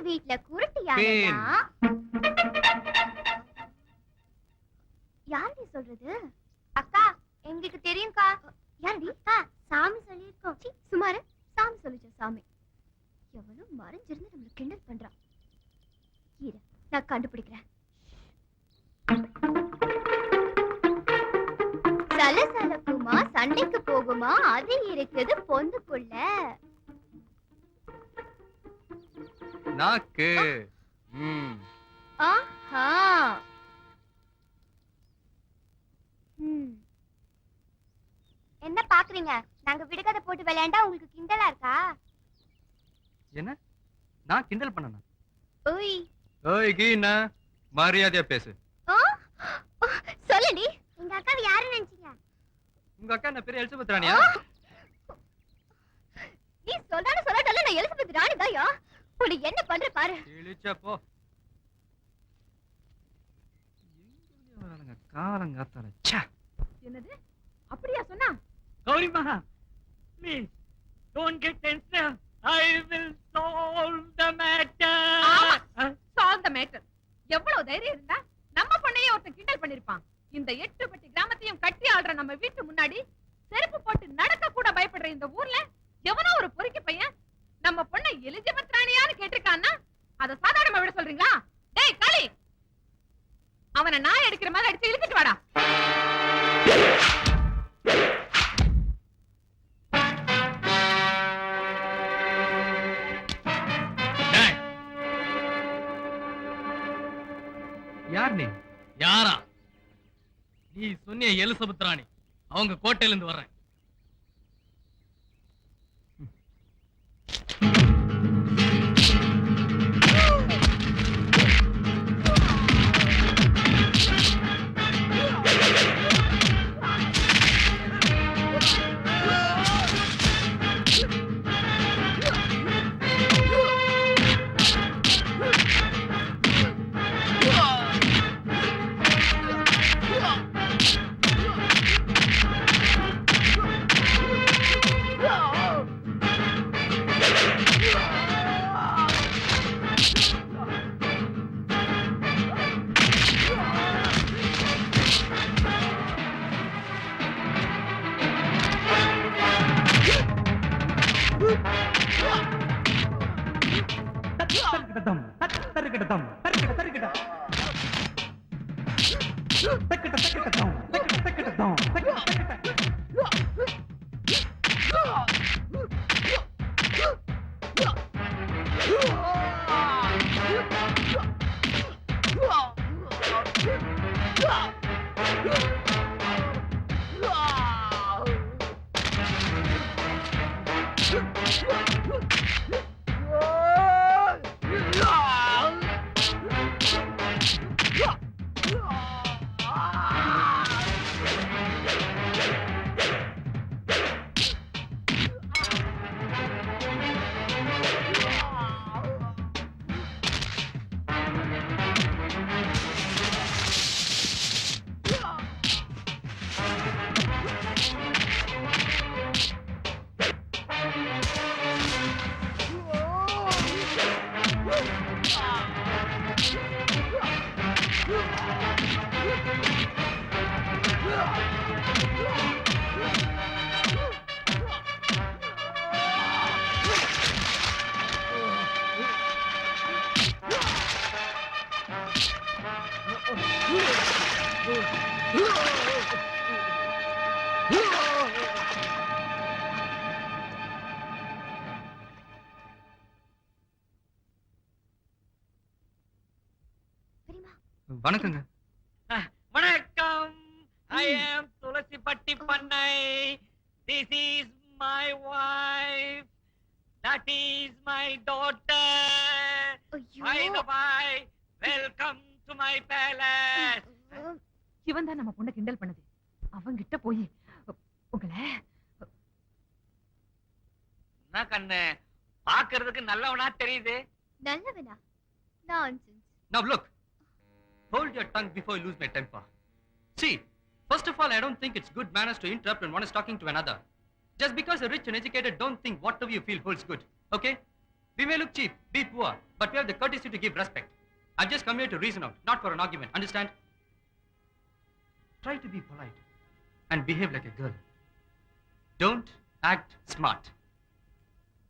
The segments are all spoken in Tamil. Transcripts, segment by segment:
வீட்ல குருட்டியானா யாரடி சொல்றது? அக்கா எங்களுக்கு தெரியும்க்கா. யாரடி? சாமி சொல்லிருக்கோம். சுமாரு சாமி சொல்லுச்ச சாமி. எவ்வளவு மறைஞ்சிருந்து நம்மள கிண்டல் பண்றான். இரு நான் கண்டுபிடிக்கிறேன். சலசலக்குமா சண்டைக்கு போகுமா அது இருக்குது பொந்துக்குள்ள. நாக்கு. ஆஹா. என்ன பாக்குறீங்க? நாங்க விடுகதை போட்டு விளையாண்டா உங்களுக்கு கிண்டலா இருக்கா? என்ன நான் கிண்டல் பண்ணனா? ஓய் ஓய் கீனா மரியாதையா பேசு. சொல்லுடி. எங்க அக்காவை யாரு நினைச்சீங்க? உங்க அக்கா என்ன பெரிய எலிசபெத் ராணியா? நீ சொல்றானே சொல்லட்டல நான் எலிசபெத் ராணி தாயா. உன்னை என்ன பண்ற பாரு. இழிச்சா போ. எங்க வராங்க காலங்காத்தால. ச்சே. என்னது? அப்படியா சொன்னா? கௌரி மகா, please don't get tense. I will solve the matter. Solve the matter. எவ்வளவு தைரியம் இருந்தா நம்ம பொண்ணையே ஒருத்தன் கிண்டல் பண்ணிருப்பான். இந்த 8 பட்டி கிராமத்தையும் கட்டி ஆள்ற நம்ம வீட்டு முன்னாடி செருப்பு போட்டு நடக்க கூட பயப்படுற இந்த ஊர்ல எவனோ ஒரு பொறுக்கி பையன் நம்ம பொண்ணை எலிசபெத் ராணியான்னு கேட்டிருக்கான்னா அத சாதாரணமா விட சொல்றீங்களா? டேய் காளி, அவனை நாய் அடிக்கிற மாதிரி அடிச்சு இழுத்துட்டு வாடா. யார் நீ? யாரா? நீ சொன்னிய எலிசபெத் ராணி, அவங்க கோட்டையில இருந்து வர்றேன். வணக்கங்க. வணக்கம். I am துளசி பட்டி பண்ணை. This is my wife. That is my daughter. By the by, welcome to my palace. இவன் தான் நம்ம பொண்ணை கிண்டல் பண்ணது. அவங்கிட்ட போய் உங்களை என்ன கண்ணு பாக்குறதுக்கு நல்லவனா தெரியுது. நல்லவனா? Nonsense. Now look. Hold your tongue before you lose my temper. See, first of all, I don't think it's good manners to interrupt when one is talking to another. Just because you're rich and educated, don't think whatever you feel holds good. Okay? We may look cheap, be poor, but we have the courtesy to give respect. I've just come here to reason out, not for an argument. Understand? Try to be polite and behave like a girl. Don't act smart.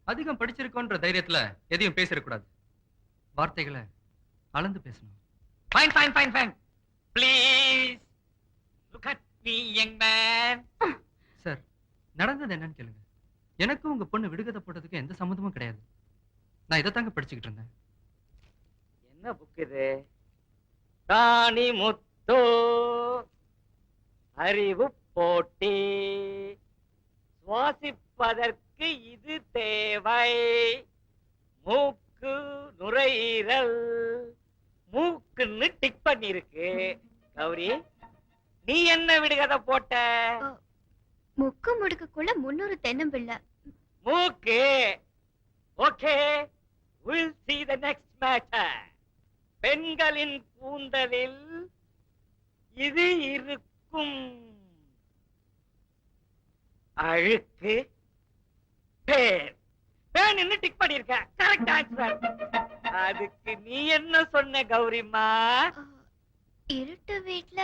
அதிகம் படிச்சிருக்கோன்ற தைரியத்துல எதையும் பேசிடக்கூடாது. வார்த்தைகளை அளந்து பேசணும். Fine, fine, fine, fine. Please look at me, young man. Sir, நடந்தது என்னன்னு கேளுங்க. எனக்கும் உங்க பொண்ணு விடுகதை போட்டதுக்கு எந்த சம்மந்தமும் கிடையாது. நான் இதை தாங்க படிச்சுக்கிட்டு இருந்தேன். என்ன புக் இது? ராணி முத்து அறிவு போட்டி, சுவாசிப்பதற்கு இது தேவை, மூக்கு நுரையீரல், மூக்குன்னு டிக் பண்ணிருக்கு. கௌரி, நீ என்ன விடுகதை போட்ட? முக்கு முடுக்குக்குள்ள 300 தென்னம்பிள்ளை. மூக்கு. Okay, we'll see the next matter. பெண்களின் கூந்தலில் இது இருக்கும். அழுக்கு. பேர். பேன் என்ன டிக் பண்ணிருக்க? Correct answer. அதுக்கு நீ என்ன சொன்ன கௌரிமா? இருட்டு வீட்ல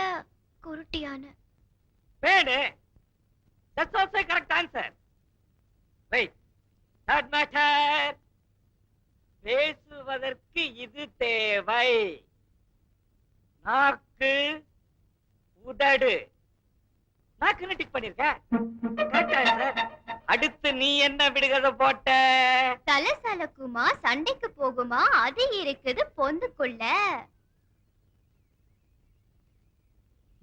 குருட்டியான. Fan. That's also a correct answer. Wait. Third matter. பேசுவதற்கு இது தேவை. நாக்கு, உதடு. நாக்குன்னு டிக் பண்ணிருக்க. Correct answer. அடுத்து நீ என்ன விடுகதை போட்ட? தலை சலக்குமா, சண்டைக்கு போகுமா, அது இருக்குது பொந்துக்குள்ள.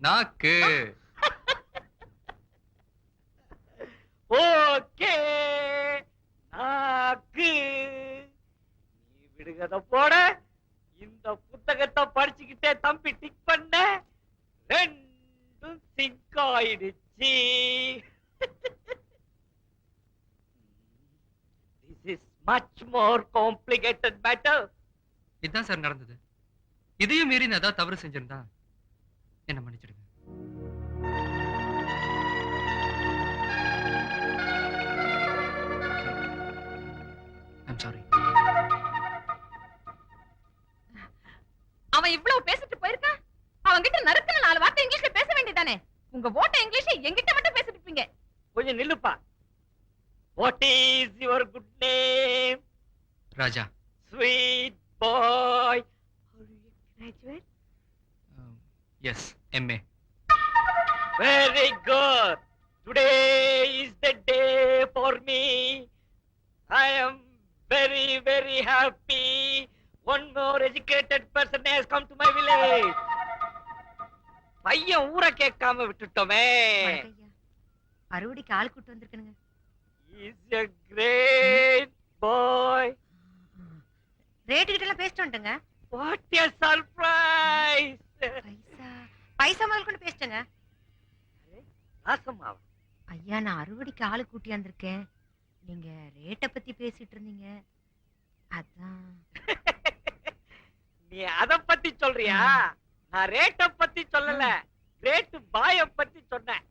நாக்கு. ஓகே, நாக்கு. நீ விடுகதை போட, இந்த புத்தகத்தை படிச்சுக்கிட்டே தம்பி டிக் பண்ண, ரெண்டும் சிங்க் ஆயிடுச்சு. This is much more complicated matter. இதுதான் சார் நடந்தது. இதையும் மீறி நான் ஏதாவது தவறு செஞ்சிருந்தா என்ன மன்னிச்சிடுங்க. I'm sorry. அவன் இவ்வளவு பேசிட்டு போயிருக்கான். அவன் கிட்ட நறுக்குன 4 வார்த்தை இங்கிலீஷ்ல பேச வேண்டியதானே? உங்க ஓட்ட இங்கிலீஷ் என்கிட்ட மட்டும் பேசிட்டு இருப்பீங்க. கொஞ்சம் நில்லுப்பா. What is your good name? Raja. Sweet boy. Are you a graduate? Yes, MA. Very good. Today is the day for me. I am very, very happy. One more educated person has come to my village. பையன் ஊரை கேட்காம விட்டுட்டோமே. அறுவடைக்கு ஆள் கூட்டு வந்திருக்கணுங்க. He's a great boy. Rate கிட்ட எல்லாம் பேசிட்டு வந்துட்டேங்க. What a surprise. பைசா முதல் கொண்டு பேசிட்டேங்க. ராசம்மாவா? ஐயா, நான் அறுவடைக்கு ஆளு கூட்டி வந்திருக்கேன். நீங்க ரேட்டை பத்தி பேசிட்டு இருந்தீங்க. அதான். நீ அத பத்தி சொல்றியா? நான் ரேட்ட பத்தி சொல்லல, கிரேட் பாய பத்தி சொன்னேன்.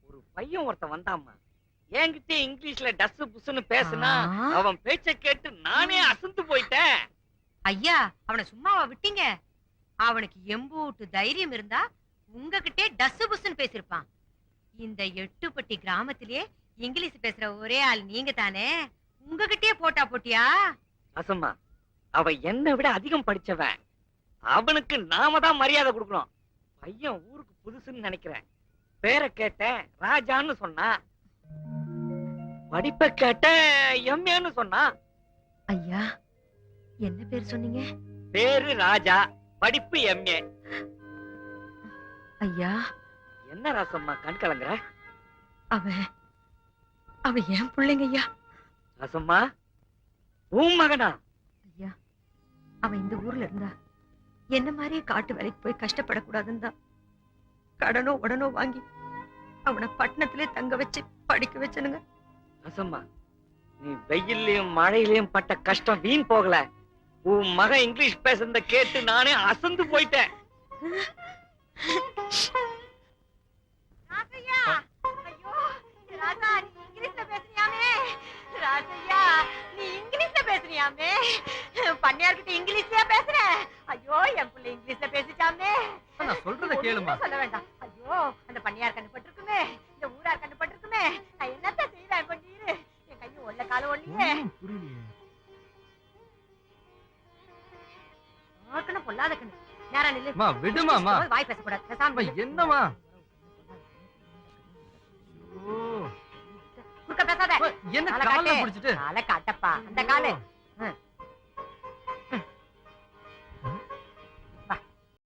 ஒரு பையன் ஒருத்தன் வந்தாமா, என்கிட்ட இங்கிலீஷ்ல டஸ் புஸ்ன்னு பேசினா அவன் பேச்ச கேட்டு நானே அசந்து போயிட்டேன். ஐயா, அவனை சும்மாவா விட்டீங்க? அவனுக்கு எம்பூட்டு தைரியம் இருந்தா உங்ககிட்டே டஸ் புஸ்ன்னு பேசிருப்பான். இந்த எட்டுப்பட்டி கிராமத்திலே இங்கிலீஷ் பேசுற ஒரே ஆள் நீங்க தானே? உங்ககிட்டே போட்டா போட்டியா? அசம்மா, அவ என்னை விட அதிகம் படிச்சவன். அவனுக்கு நாம தான் மரியாதை கொடுக்கணும். பையன் ஊருக்கு புதுசுன்னு நினைக்கிறேன். பேரை கேட்டேன், ராஜான்னு சொன்னா. படிப்பை கேட்டேன், எம்ஏன்னு சொன்னா. ஐயா, என்ன பேர் சொன்னீங்க? பேரு ராஜா, படிப்பு எம்ஏ. ஐயா, என்ன ராசம்மா கண் கலங்குற? அவன் ஏன் பிள்ளைங்க ஐயா. ராசம்மா, உன் மகனா? ஐயா, அவன் இந்த ஊர்ல இருந்தா என்ன மாதிரியே காட்டு வேலைக்கு போய் கஷ்டப்படக்கூடாதுன்னு தான் கடனோ உடனோ வாங்கி அவனை பட்டணத்திலே தங்க வச்சு படிக்க வச்சனுங்க. ராசம்மா, நீ வெயிலையும் மழையிலையும் பட்ட கஷ்டம் வீண் போகல. உன் மகன் இங்கிலீஷ் பேசுறத கேட்டு நானே அசந்து போயிட்டேன். ராசையா, ஐயோ ராசா, நீ இங்கிலீஷ்ல பேசுறியாமே. ராசையா, நீ இங்கிலீஷ்ல பேசுனியாமே பண்ணியார்கிட்ட இங்கிலீஷ்லயா பேசுற ஐயோ என் புள்ள இங்கிலீஷ்ல பேசிச்சாமே நான் சொல்றத கேளுமா. சொல்ல வேண்டாம் ஐயோ அந்த பண்ணியார் கண்டுபட்டிருக்குமே இந்த ஊரார் கண்டுபட்டிருக்குமே நான் என்னத்த செய்வேன் பண்ணிரு என் கையை ஒல்ல கால ஒல்லியே புரியலையே. பொல்லாத கண்ணு நேரா நில்லு அம்மா விடுமாமா. வாய் பேசக்கூடாது பேசாம அம்மா, நில்லு. என்னம்மா? ஓ, குறுக்க பேசாத என்ன காலை கால்ல காட்டு. பிடிச்சிட்டு? காலை காட்டப்பா அந்த காலு ஓ.